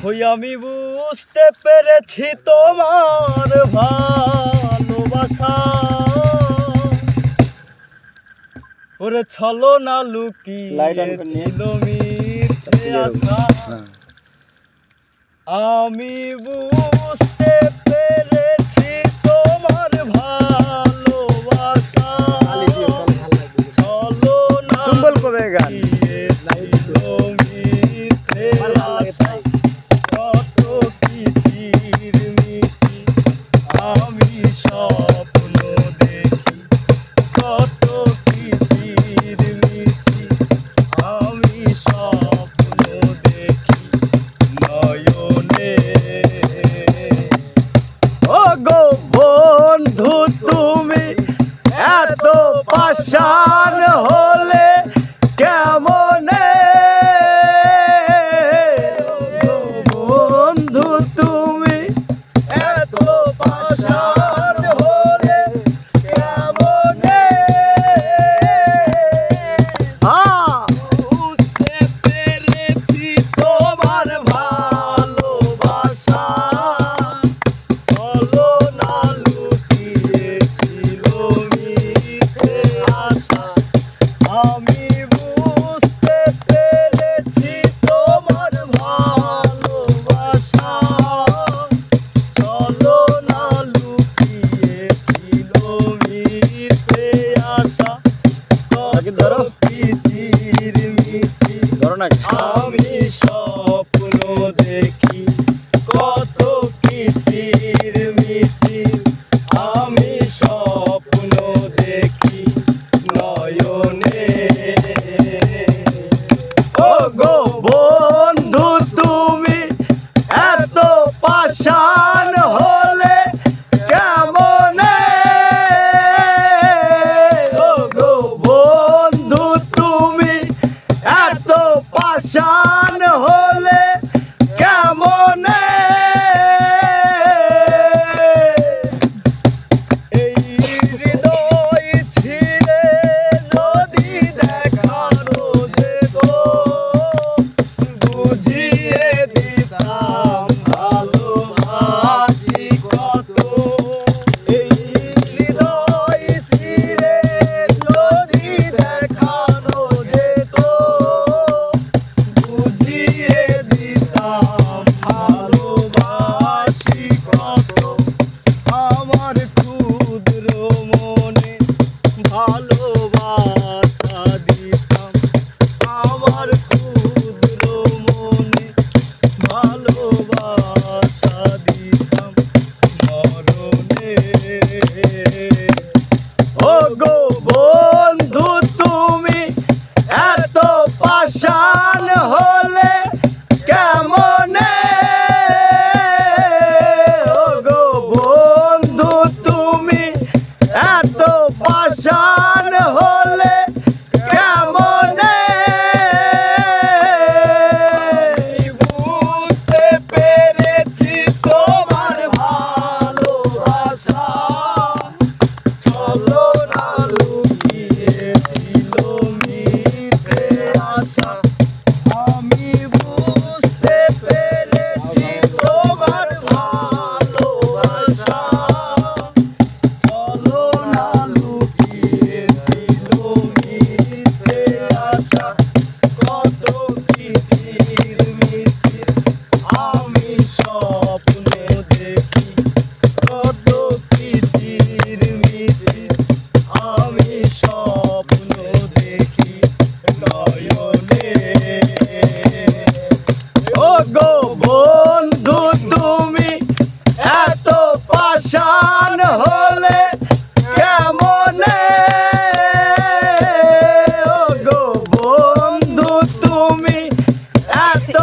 ওই আমি বুঝতে পেরেছি তোমার ভালোবাসা ওরে ছলো না লুকিয়েছিল মিথ্যে আশা আমি বুঝতে পেরেছি তোমার ভালোবাসা ছলো না লুকিয়েছিল মিথ্যে আশা কত কি চিরমিচি আমি স্বপ্ন দেখি কত কি চিরমিচি আমি স্বপ্ন দেখি নয়নে ও গো বন্ধু তুমি এত পাষাণ হলে কেমনে বন্ধু তুমি এত পাষাণ হলে কেমনে বুঝতে পেরেছি তোমার ভালোবাসা চলো না লুকিয়েছিল মিথ্যে আশা আমি বুঝতে পেরেছি তোমার ভালোবাসা চলো না লুকিয়েছিল মিথ্যে আশা কত কি চিরমিচি আমি স্বপ্ন দেখি কত কি চিরমিচি আমি স্বপ্ন দেখি নয়নে ও গো বন্ধু তুমি এত পাষাণ হলে কেমনে ও গো বন্ধু তুমি এত পাষাণ হলে কেমনে এই হৃদয় ছিঁড়ে যদি দেখানো যেত বুঝিয়ে দিতাম ভালোবাসি কত এই হৃদয় ছিঁড়ে যদি দেখানো যেত বুঝিয়ে দিতাম ভালোবাসি কত আমার ক্ষুদ্র মনে ভালোবাসা দিতাম আমার ক্ষুদ্র মনে ভালোবাসা দিতাম মরণে ও গো বন্ধু তুমি এত পাষাণ হলে কেমনে ও গো বন্ধু তুমি এত পাষাণ হলে কেমনে বুঝতে পেরেছি তোমার ভালোবাসা চলো না লুকিয়েছিল মিথ্যে আশা আমি বুঝতে পেরেছি তোমার ভালোবাসা চলো না লুকিয়েছিল মিথ্যে আশা কত কি চিরমিচি আমি স্বপ্ন দেখি কত কি চিরমিচি আমি স্বপ্ন দেখি নয়নে ও গো বন্ধু তুমি এত পাষাণ হলে কেমনে ও গো বন্ধু তুমি এত